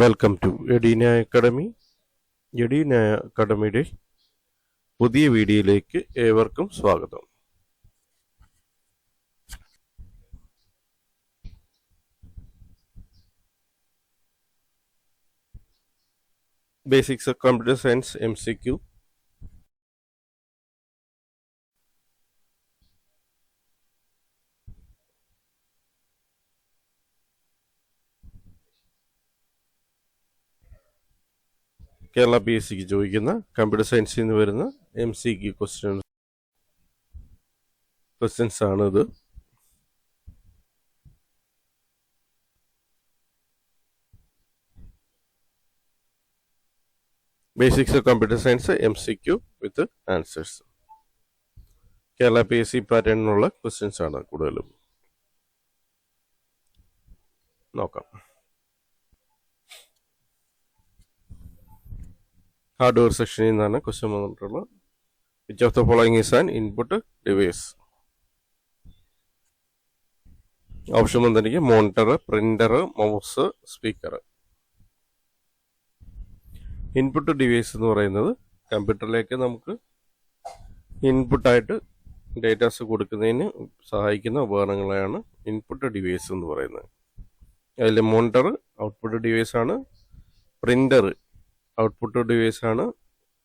Welcome to Edina academy. Edina അക്കാഡമിയുടെ പുതിയ വീഡിയോയിലേക്ക് ഏവർക്കും സ്വാഗതം. Basics of computer science MCQ. Kerala PSCക്ക് ചോദിക്കുന്ന കമ്പ്യൂട്ടർ സയൻസിൽ നിന്ന് വരുന്ന MCQ ക്വസ്റ്റ്യൻസ് ആണിത്. Basics of computer science MCQ with answers. Kerala PSC പാറ്റേണിനുള്ള ക്വസ്റ്റ്യൻസ് ആണ് കൂടുതലും. നോക്കാം. ഹാർഡ്വെയർ സെക്ഷനിൽ നിന്നാണ് ക്വസ്റ്റ്യൻ വന്നിട്ടുള്ളത്. Which of the following is an input device? Option വന്നിരിക്കുക monitor, printer, mouse, speaker. Input device എന്ന് പറയുന്നത് കമ്പ്യൂട്ടറിലേക്ക് നമുക്ക് ഇൻപുട്ടായിട്ട് ഡേറ്റാസ് കൊടുക്കുന്നതിന് സഹായിക്കുന്ന ഉപകരണങ്ങളെയാണ് ഇൻപുട്ട് ഡിവൈസ് എന്ന് പറയുന്നത്. അതിൽ മോണിറ്റർ ഔട്ട്പുട്ട് ഡിവൈസ് ആണ്, പ്രിന്റർ ഔട്ട്പുട്ട് ഡിവൈസ് ആണ്,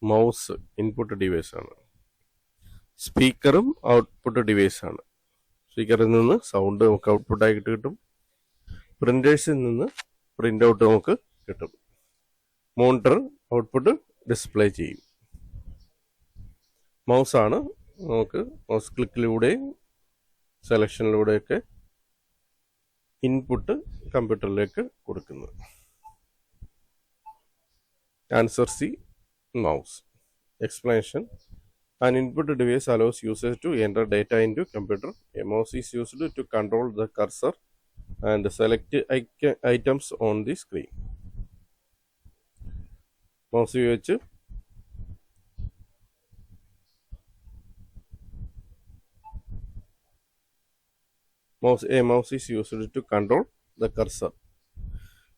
മൗസ് ഇൻപുട്ട് ഡിവൈസ് ആണ്, സ്പീക്കറും ഔട്ട്പുട്ട് ഡിവൈസ് ആണ്. സ്പീക്കറിൽ നിന്ന് സൗണ്ട് നമുക്ക് ഔട്ട്പുട്ടായിട്ട് കിട്ടും, പ്രിന്റേഴ്സിൽ നിന്ന് പ്രിന്റ് ഔട്ട് നമുക്ക് കിട്ടും. മോണിറ്റർ ഔട്ട്പുട്ട് ഡിസ്പ്ലേ ചെയ്യും. മൗസാണ് നമുക്ക് മൗസ് ക്ലിക്കിലൂടെയും സെലക്ഷനിലൂടെയൊക്കെ ഇൻപുട്ട് കമ്പ്യൂട്ടറിലേക്ക് കൊടുക്കുന്നത്. Answer C, mouse. Explanation: an input device allows users to enter data into computer. A mouse is used to control the cursor and select items on the screen. Mouse ഉപയോഗിച്ച് a mouse is used to control the cursor.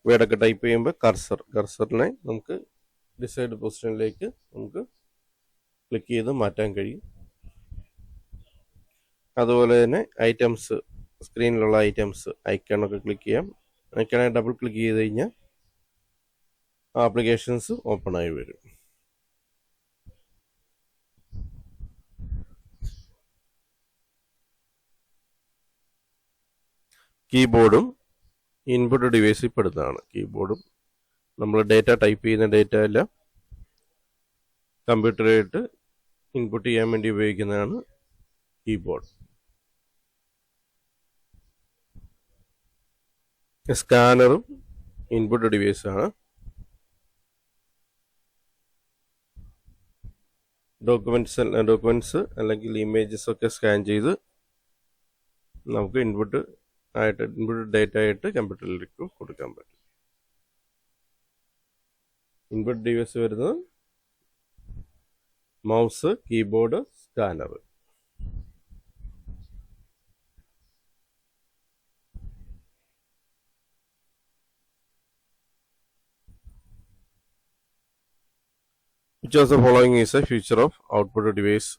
വേർഡൊക്കെ type ചെയ്യുമ്പോൾ കർസറിനെ നമുക്ക് decide പൊസിഷനിലേക്ക് നമുക്ക് click ചെയ്ത് മാറ്റാൻ കഴിയും. അതുപോലെ തന്നെ ഐറ്റംസ്, സ്ക്രീനിലുള്ള ഐറ്റംസ് ഐക്കണൊക്കെ ക്ലിക്ക് ചെയ്യാം. ഐക്കണെ ഡബിൾ ക്ലിക്ക് ചെയ്ത് കഴിഞ്ഞാൽ ആപ്ലിക്കേഷൻസ് ഓപ്പൺ ആയി വരും. കീബോർഡും ഇൻപുട്ട് ഡിവൈസിൽ പെടുന്നതാണ്. കീബോർഡും നമ്മൾ ഡേറ്റ ടൈപ്പ് ചെയ്യുന്ന ഡേറ്റ എല്ലാം കമ്പ്യൂട്ടറായിട്ട് ഇൻപുട്ട് ചെയ്യാൻ വേണ്ടി ഉപയോഗിക്കുന്നതാണ് കീബോർഡ്. സ്കാനറും ഇൻപുട്ട് ഡിവൈസാണ്. ഡോക്യുമെന്റ്സ് അല്ലെങ്കിൽ ഇമേജസ് ഒക്കെ സ്കാൻ ചെയ്ത് നമുക്ക് ഇൻപുട്ട് ഡേറ്റ ആയിട്ട് കമ്പ്യൂട്ടറിലേക്ക് കൊടുക്കാൻ പറ്റും. ഇൻപുട്ട് ഡിവൈസ് വരുന്നത് mouse, keyboard, scanner. Which of the following is a feature of output device?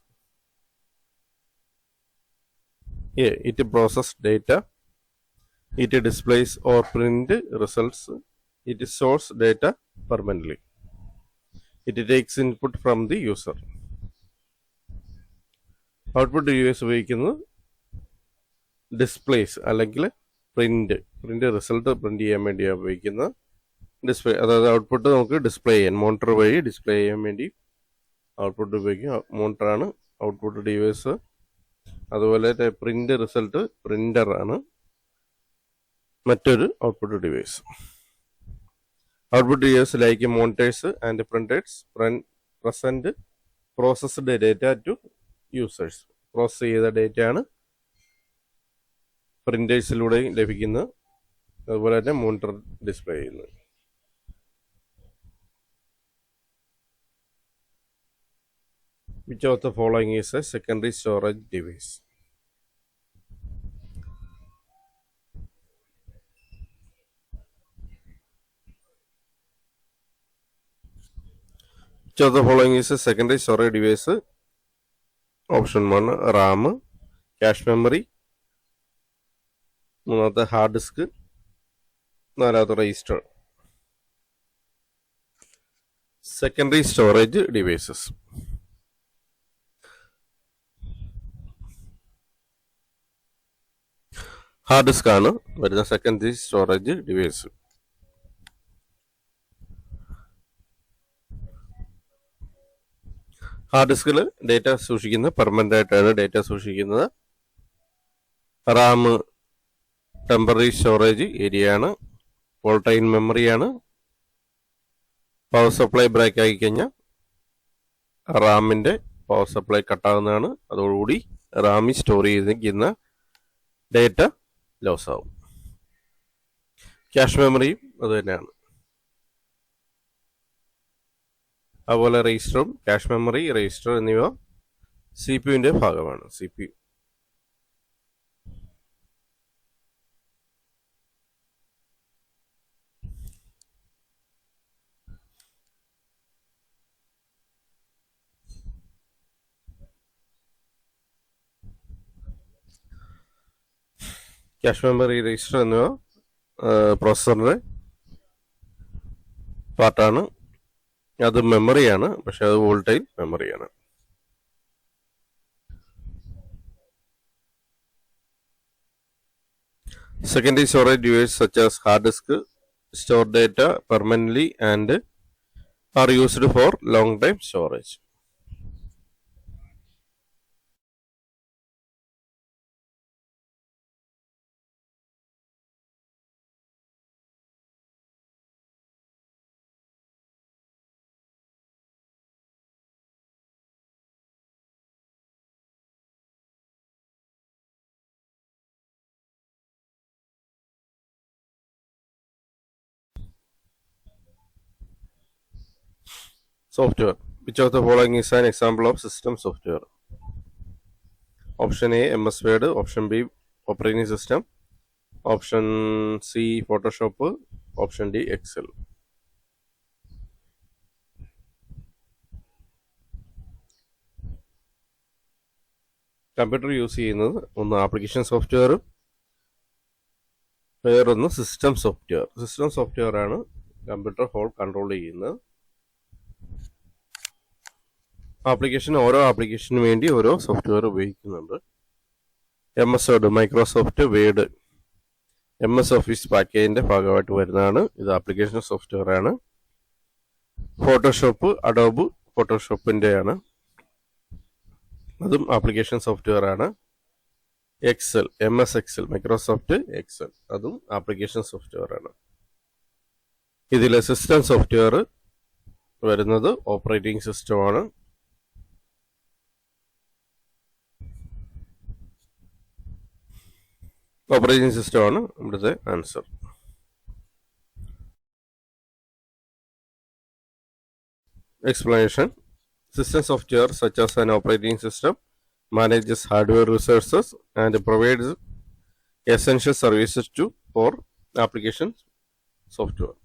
A. It processes data. It displays or print results. It stores data permanently. It takes input from the user. Output device ഉപയോഗിക്കുന്നത് displace അല്ലെങ്കിൽ print result print ചെയ്യാൻ വേണ്ടിയാണ് ഉപയോഗിക്കുന്നത്. Display, അതായത് output നമുക്ക് display ചെയ്യാൻ monitor വഴി display ചെയ്യാൻ വേണ്ടി ഔട്ട്പുട്ട് ഉപയോഗിക്കും. മോണിറ്ററാണ് ഔട്ട്പുട്ട് ഡിവൈസ്. അതുപോലെ പ്രിന്റ് റിസൾട്ട് പ്രിന്റർ ആണ് മറ്റൊരു output device. Output device like monitors and printers present processed data to users. Process ചെയ്ത ഡേറ്റയാണ് പ്രിന്റേഴ്സിലൂടെ ലഭിക്കുന്നത്. അതുപോലെ തന്നെ മോണിറ്റർ ഡിസ്പ്ലേ ചെയ്യുന്നത്. Which of the following is a secondary storage device? Which of the following is a secondary storage device? Option 1 RAM, cache memory, മൂന്നാമത്തെ hard disk, നാലാമത്തെ register. Secondary storage devices. Hard disk ആണ് വരുന്ന secondary storage device. Hard ഡിസ്കിൽ data സൂക്ഷിക്കുന്നത് permanent ആയിട്ടാണ് data സൂക്ഷിക്കുന്നത്. RAM temporary storage area ആണ്, volatile മെമ്മറിയാണ്. പവർ സപ്ലൈ ബ്രേക്ക് ആയി കഴിഞ്ഞാൽ റാമിന്റെ പവർ സപ്ലൈ കട്ടാകുന്നതാണ്. അതോടുകൂടി റാമിൽ സ്റ്റോർ ചെയ്തിരിക്കുന്ന ഡേറ്റ ലോസ് ആവും. ക്യാഷ് മെമ്മറിയും അത് തന്നെയാണ്. അതുപോലെ രജിസ്റ്ററും ക്യാഷ് മെമ്മറി, രജിസ്റ്റർ എന്നിവ CPU ഭാഗമാണ്. CPU ക്യാഷ് മെമ്മറി, രജിസ്റ്റർ എന്നിവ പ്രോസസറിന്റെ പാർട്ടാണ്. അത് മെമ്മറിയാണ്, പക്ഷെ അത് volatile മെമ്മറിയാണ്. Secondary storage devices such as hard disk store data permanently and are used for long time storage. Software. Which of the following is an example of system software? Option A MS Word, option B operating system, option C Photoshop, option D Excel. Computer use ചെയ്യുന്നത് ഒന്ന് application സോഫ്റ്റ്വെയറും വേറൊന്ന് system software. System software ആണ് computer whole control ചെയ്യുന്നത്. ഓരോ ആപ്ലിക്കേഷന് വേണ്ടി ഓരോ സോഫ്റ്റ്വെയർ ഉപയോഗിക്കുന്നുണ്ട്. MS Word, Microsoft Word, MS Office പാക്കേജിന്റെ ഭാഗമായിട്ട് വരുന്നതാണ്. ഇത് ആപ്ലിക്കേഷൻ സോഫ്റ്റ്വെയർ ആണ്. ഫോട്ടോഷോപ്പ് അഡോബ് ഫോട്ടോഷോപ്പിന്റെ ആണ്, അതും ആപ്ലിക്കേഷൻ സോഫ്റ്റ്വെയർ ആണ്. Excel, MS Excel, Microsoft Excel, അതും ആപ്ലിക്കേഷൻ സോഫ്റ്റ്വെയർ ആണ്. ഇതിലെ സിസ്റ്റം സോഫ്റ്റ്വെയർ വരുന്നത് ഓപ്പറേറ്റിംഗ് സിസ്റ്റം ആണ്. ഓപ്പറേറ്റിംഗ് സിസ്റ്റം ആണ് ഇവിടുത്തെ answer. Explanation. System software such as an operating system manages hardware resources and provides essential services for application software.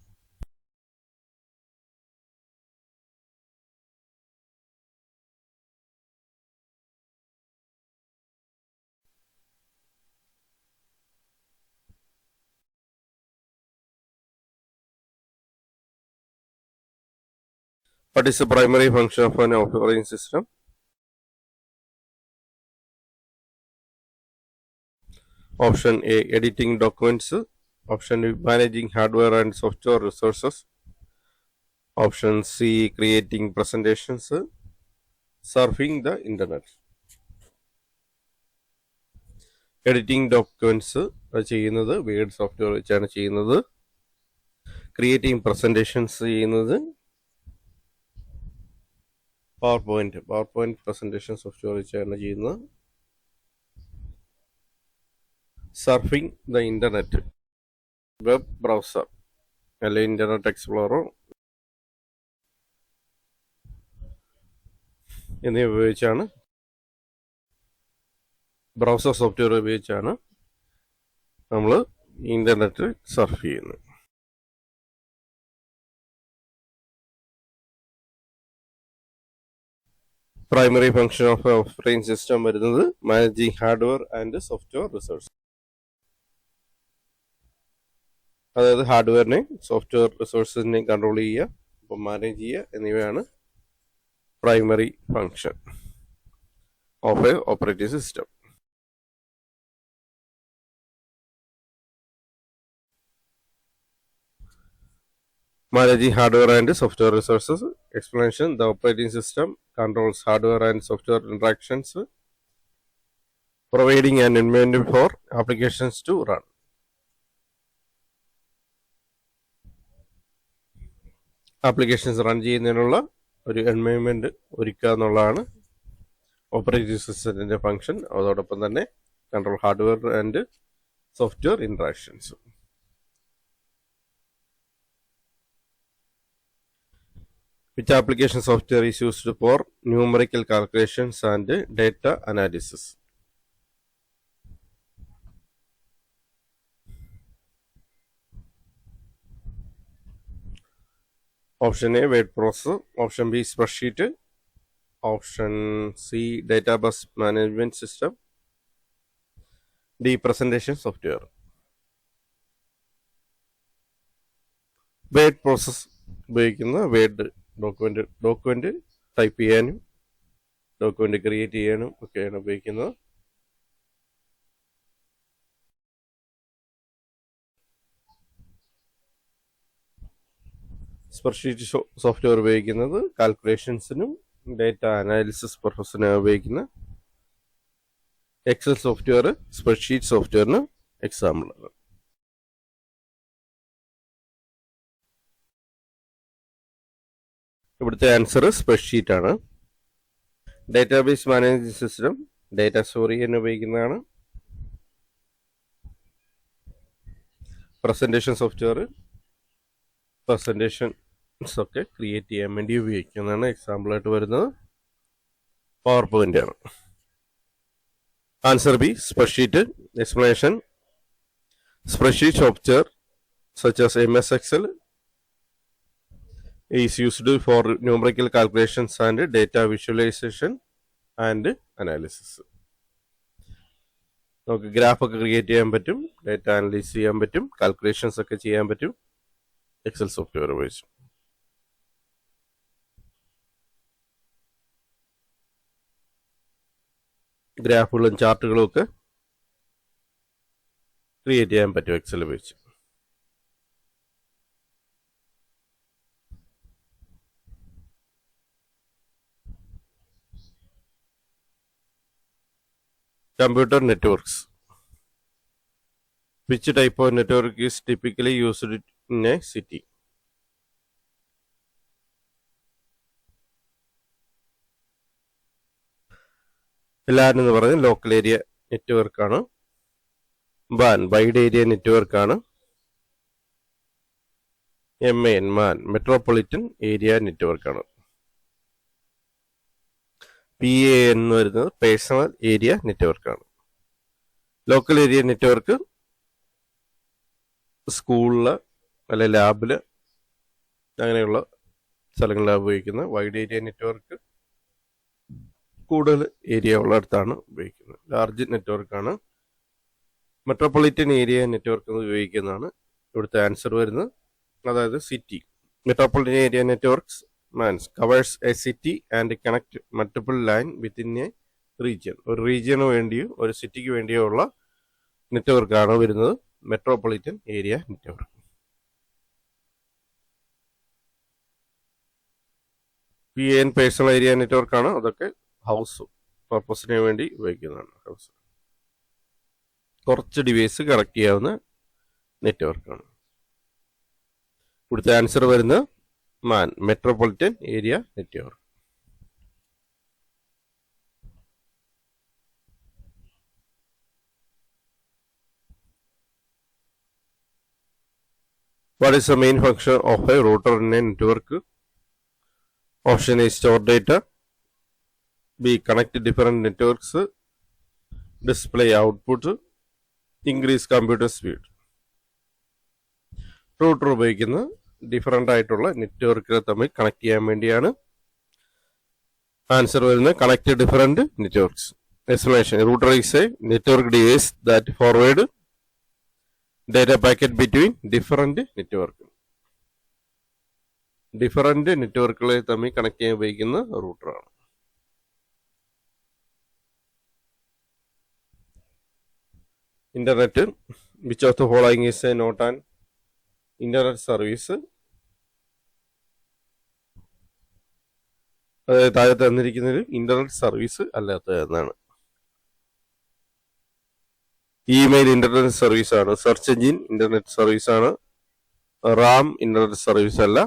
What is the primary function of an operating system? Option A editing documents, option B managing hardware and software resources, option C creating presentations, surfing the internet. Editing documents ചെയ്യുന്നത് word software വെച്ചാണ് ചെയ്യുന്നത്. Creating presentations ചെയ്യുന്നത് PowerPoint presentation software വെച്ചാണ് ചെയ്യുന്നത്. Surfing the internet, web browser അല്ലെ Internet Explorer എന്നിവ ഉപയോഗിച്ചാണ്, browser software ഉപയോഗിച്ചാണ് നമ്മൾ ഇന്റർനെറ്റ് സർഫ് ചെയ്യുന്നത്. Primary function of operating system വരുന്നത് managing hardware and software resource. അതായത് ഹാർഡ്വെയറിനെയും സോഫ്റ്റ്വെയർ റിസോഴ്സിനെയും കൺട്രോൾ ചെയ്യുക, അപ്പം മാനേജ് ചെയ്യുക എന്നിവയാണ് primary function of A operating system. Managing hardware and software resources. Explanation: the operating system controls hardware and software interactions, providing an environment for applications to run. Applications run ചെയ്യുന്നതിനുള്ള ഒരു environment ഒരുക്കുക എന്നുള്ളതാണ് operating സിസ്റ്റത്തിന്റെ function. അതോടൊപ്പം തന്നെ control hardware and software interactions. Which application software is used for numerical calculations and data analysis? Option A, word processor. Option B, spreadsheet. Option C, database management system. D, presentation software. Word process ഉപയോഗിക്കുന്ന word document type ചെയ്യാനും document create ചെയ്യാനും ഒക്കെയാണ് ഉപയോഗിക്കുന്നത്. Spreadsheet software ഉപയോഗിക്കുന്നത് കാൽക്കുലേഷൻസിനും data analysis പർപ്പസിനും ഉപയോഗിക്കുന്ന Excel software spreadsheet സോഫ്റ്റ്വെയറിന് എക്സാമ്പിളാണ്. ഇവിടുത്തെ answer spreadsheet ആണ്. Database management system data store ചെയ്യാൻ ഉപയോഗിക്കുന്നതാണ്. പ്രസന്റേഷൻ സോഫ്റ്റ്വെയർ പ്രസന്റേഷൻസ് ഒക്കെ ക്രിയേറ്റ് ചെയ്യാൻ വേണ്ടി ഉപയോഗിക്കുന്നതാണ്. എക്സാമ്പിളായിട്ട് വരുന്നത് പവർ പോയിന്റ് ആണ്. Answer B, spreadsheet. Explanation: spreadsheet software such as MS Excel is used for numerical calculations and data visualization and analysis. നമുക്ക് graph ഒക്കെ ക്രിയേറ്റ് ചെയ്യാൻ പറ്റും, ഡേറ്റ അനലൈസ് ചെയ്യാൻ പറ്റും, കാൽക്കുലേഷൻസ് ഒക്കെ ചെയ്യാൻ പറ്റും എക്സൽ സോഫ്റ്റ്വെയർ ഉപയോഗിച്ച്. ഗ്രാഫുകളും ചാർട്ടുകളും ഒക്കെ ക്രിയേറ്റ് ചെയ്യാൻ പറ്റും എക്സൽ ഉപയോഗിച്ച്. Computer networks. Which type of network is typically used in a city? LAN എന്ന് പറയുന്നത് ലോക്കൽ ഏരിയ നെറ്റ്വർക്ക് ആണ്. WAN വൈഡ് ഏരിയ നെറ്റ്വർക്ക് ആണ്. MAN മെട്രോപൊളിറ്റൻ ഏരിയ നെറ്റ്വർക്ക് ആണ്. PAN എന്ന് വരുന്നത് പേഴ്സണൽ ഏരിയ നെറ്റ്വർക്ക് ആണ്. ലോക്കൽ ഏരിയ നെറ്റ്വർക്ക് സ്കൂളില് അല്ലെ ലാബില് അങ്ങനെയുള്ള സ്ഥലങ്ങളിലാണ് ഉപയോഗിക്കുന്നത്. വൈഡ് ഏരിയ നെറ്റ്വർക്ക് കൂടുതൽ ഏരിയ ഉള്ളിടത്താണ് ഉപയോഗിക്കുന്നത്. ലാർജ് നെറ്റ്വർക്കാണ്. മെട്രോപൊളിറ്റൻ ഏരിയ നെറ്റ്വർക്ക് ഉപയോഗിക്കുന്നതാണ് ഇവിടുത്തെ ആൻസർ വരുന്നത്. അതായത് city. Metropolitan area networks covers a city and connect multiple line within a region. ഒരു റീജിയന് വേണ്ടിയോ ഒരു സിറ്റിക്ക് വേണ്ടിയോ ഉള്ള നെറ്റ്വർക്കാണ് വരുന്നത് metropolitan area network. PAN personal area നെറ്റ്വർക്കാണ്. അതൊക്കെ ഹൗസ് പർപ്പസിന് വേണ്ടി ഉപയോഗിക്കുന്നതാണ്. ഹൗസ് കുറച്ച് ഡിവൈസ് കണക്ട് ചെയ്യാവുന്ന നെറ്റ്വർക്കാണ്. ഇവിടുത്തെ ആൻസർ വരുന്നത് MAN metropolitan area network. What is the main function of a router in a network? Option A, store data. B, connect different networks. Display output. Increase computer speed. Router ഉപയോഗിക്കുന്നത് different ആയിട്ടുള്ള നെറ്റ്വർക്കുകൾ തമ്മിൽ connect ചെയ്യാൻ വേണ്ടിയാണ്. Answer വരുന്നത് connect different networks. Explanation. Router is a network device that forward data packet between different network. Different നെറ്റ്വർക്കുകളെ തമ്മിൽ connect ചെയ്യാൻ ഉപയോഗിക്കുന്ന റൂട്ടറാണ്. Internet. Which of the following is a not an internet service? അതായത് താഴെ തന്നിരിക്കുന്നത് ഇന്റർനെറ്റ് സർവീസ് അല്ലാത്ത എന്നാണ്. ഇമെയിൽ ഇന്റർനെറ്റ് സർവീസ് ആണ്. സെർച്ച് എഞ്ചിൻ ഇന്റർനെറ്റ് സർവീസ് ആണ്. റാം ഇന്റർനെറ്റ് സർവീസ് അല്ല.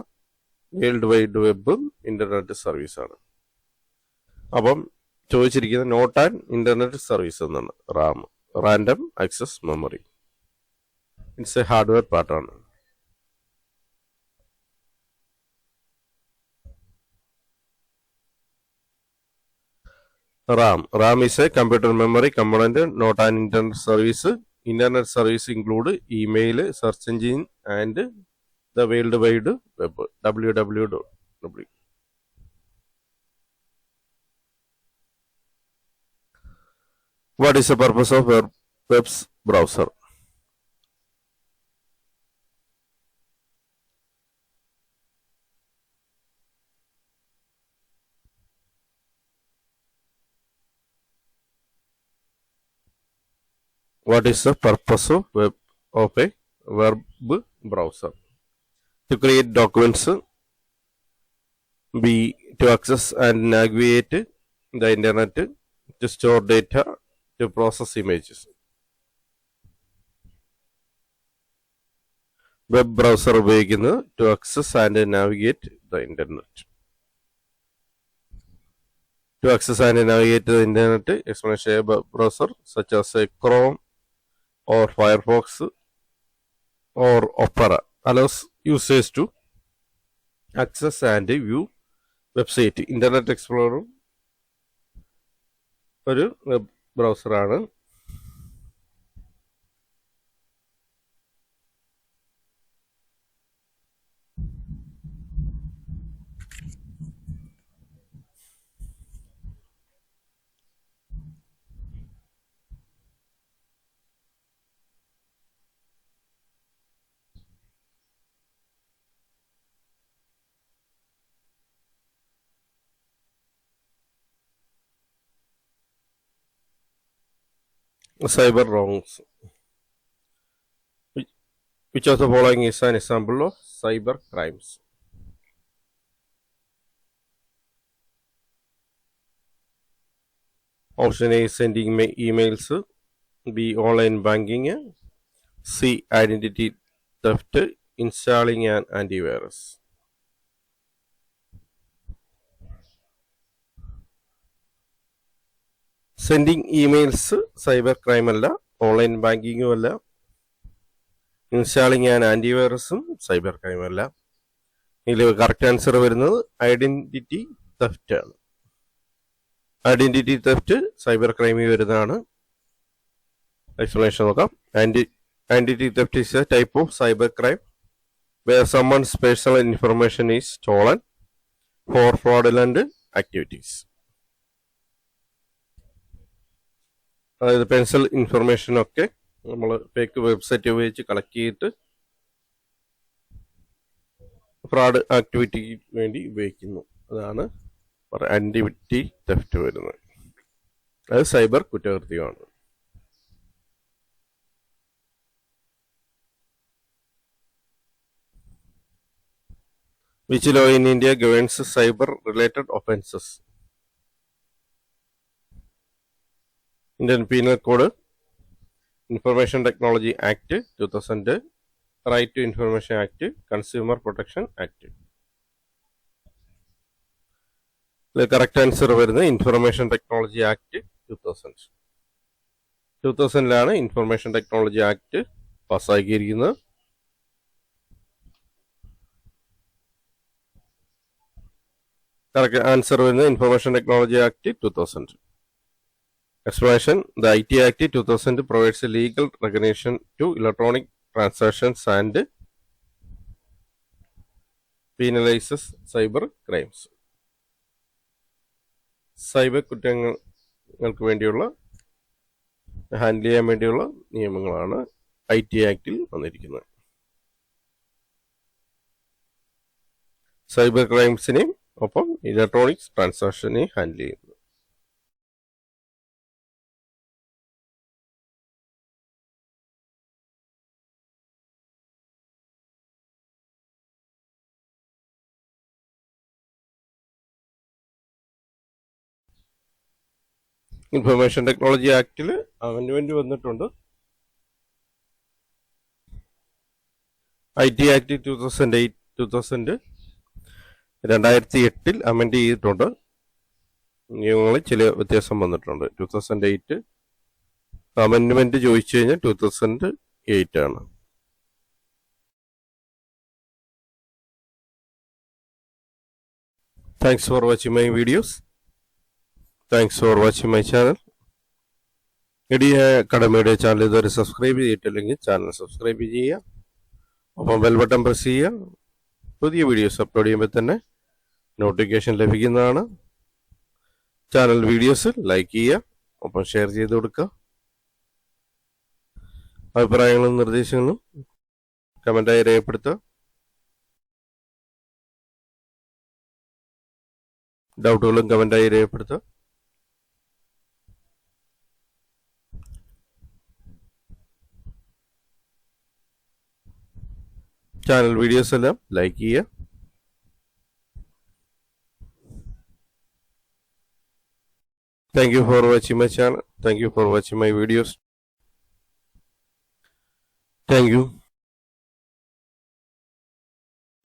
World wide web internet service ആണ്. അപ്പം ചോദിച്ചിരിക്കുന്നത് നോട്ട് ആൻ ഇന്റർനെറ്റ് സർവീസ് എന്നാണ്. Ram, random access memory. It's A hardware പാർട്ടാണ്. RAM is a computer memory component, not an internet service. Internet service include email, search engine, and the World Wide Web, www. What is the purpose of web browser? What is the purpose of a web browser? To create documents, B, to access and navigate the internet, to store data, to process images. Web browser ഉപയോഗിക്കുന്നത് to access and navigate the internet. To access and navigate the internet, explanation of web browser such as a Chrome or Firefox or Opera allows users to access and view website. Internet Explorer ഒരു web ബ്രൗസറാണ്. Cyber wrongs. Which of the following is an example of cyber crimes? Option A, sending emails. B, online banking. C, identity theft. Installing an antivirus. Sending emails cyber crime അല്ല, online ബാങ്കിങ്ങും അല്ല, installing an ആന്റിവൈറസും cyber crime അല്ല. ഇതിൽ correct answer വരുന്നത് identity theft ആണ്. Identity theft cyber ക്രൈമിൽ വരുന്നതാണ്. Explanation നോക്കാം. Identity theft is A type of cyber crime where someone's personal information is stolen for fraudulent activities. അതായത് personal information ഒക്കെ നമ്മൾ fake website ഉപയോഗിച്ച് കളക്ട് ചെയ്തിട്ട് ഫ്രോഡ് ആക്ടിവിറ്റിക്ക് വേണ്ടി ഉപയോഗിക്കുന്നു. അതാണ് ഐഡന്റിറ്റി തെഫ്റ്റ് വരുന്നത്. അത് cyber കുറ്റകൃത്യമാണ്. Which law in India governs cyber related offences? Indian Penal Code, Information Technology Act 2000, Right to Information Act, Consumer Protection Act. The correct answer വരുന്നത് Information Technology Act 2000. 2000 Information Technology Act പാസ്സാക്കിയിരിക്കുന്നത്. Correct answer വരുന്നത് Information Technology Act 2000. Explanation. The IT Act 2000 provides a legal recognition to electronic transactions and penalizes cyber crimes. സൈബർ കുറ്റങ്ങൾക്ക് വേണ്ടിയുള്ള handle ചെയ്യാൻ വേണ്ടിയുള്ള നിയമങ്ങളാണ് IT ആക്ടിൽ വന്നിരിക്കുന്നത്. Cyber ക്രൈംസിനെയും ഒപ്പം ഇലക്ട്രോണിക്സ് ട്രാൻസാക്ഷനെയും ഹാൻഡിൽ ചെയ്യുന്നത്. ഇൻഫർമേഷൻ ടെക്നോളജി ആക്ടിൽ അമെൻഡ്മെന്റ് വന്നിട്ടുണ്ട്. IT ആക്ട് 2008 അമെൻഡ് ചെയ്തിട്ടുണ്ട്. നിയമങ്ങളിൽ ചില വ്യത്യാസം വന്നിട്ടുണ്ട്. 2008 അമെൻഡ്മെന്റ് ചോദിച്ചു കഴിഞ്ഞാൽ 2008 ആണ്. Thanks for watching my videos. Thanks for watching my channel. Edina academy channel ഇതുവരെ സബ്സ്ക്രൈബ് ചെയ്തിട്ടില്ലെങ്കിൽ ചാനൽ സബ്സ്ക്രൈബ് ചെയ്യുക. ഒപ്പം ബെൽ ബട്ടൺ പ്രസ് ചെയ്യുക. പുതിയ വീഡിയോസ് അപ്ലോഡ് ചെയ്യുമ്പോൾ തന്നെ നോട്ടിഫിക്കേഷൻ ലഭിക്കുന്നതാണ്. ചാനൽ വീഡിയോസ് ലൈക്ക് ചെയ്യുക, ഒപ്പം ഷെയർ ചെയ്ത് കൊടുക്കുക. അഭിപ്രായങ്ങളും നിർദ്ദേശങ്ങളും കമൻ്റായി രേഖപ്പെടുത്തുക. ഡൗട്ടുകളും കമൻ്റായി രേഖപ്പെടുത്തുക. ചാനൽ വീഡിയോസ് എല്ലാം ലൈക്ക് ചെയ്യുക. Thank you for watching my channel. Thank you for watching my videos. Thank you.